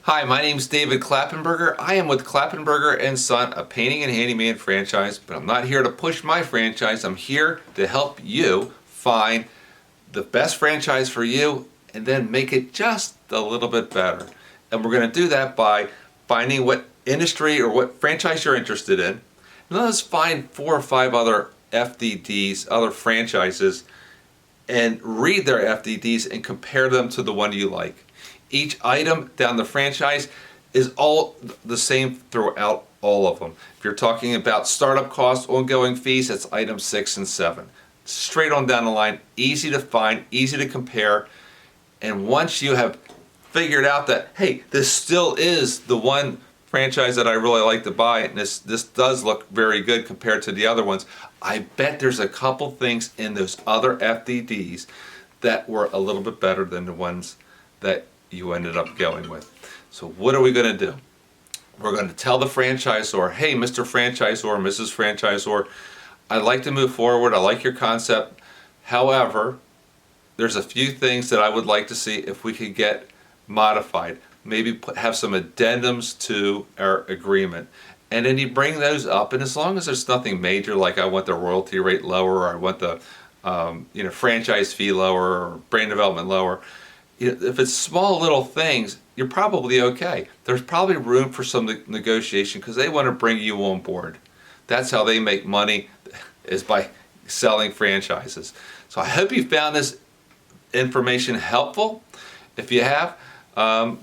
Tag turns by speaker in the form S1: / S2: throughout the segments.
S1: Hi, my name's David Klappenberger. I am with Klappenberger and Son, a painting and handyman franchise, but I'm not here to push my franchise. I'm here to help you find the best franchise for you and then make it just a little bit better. And we're going to do that by finding what industry or what franchise you're interested in. And let's find 4 or 5 other FDDs, other franchises, and read their FDDs and compare them to the one you like. Each item down the franchise is all the same throughout all of them. If you're talking about startup costs, ongoing fees, that's items 6 and 7. Straight on down the line, easy to find, easy to compare. And once you have figured out that, hey, this still is the one franchise that I really like to buy, and this does look very good compared to the other ones, I bet there's a couple things in those other FDDs that were a little bit better than the ones that you ended up going with. So what are we going to do? We're going to tell the franchisor, hey, Mr. Franchisor, Mrs. Franchisor, I'd like to move forward. I like your concept. However, there's a few things that I would like to see if we could get modified. Maybe have some addendums to our agreement. And then you bring those up, and as long as there's nothing major, like I want the royalty rate lower, or I want the franchise fee lower, or brand development lower, if it's small little things, you're probably okay. There's probably room for some negotiation because they want to bring you on board. That's how they make money, is by selling franchises. So I hope you found this information helpful. If you have,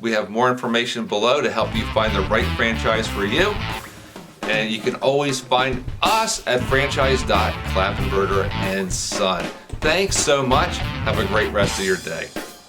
S1: we have more information below to help you find the right franchise for you. And you can always find us at franchise.klappenberger and Son. Thanks so much. Have a great rest of your day.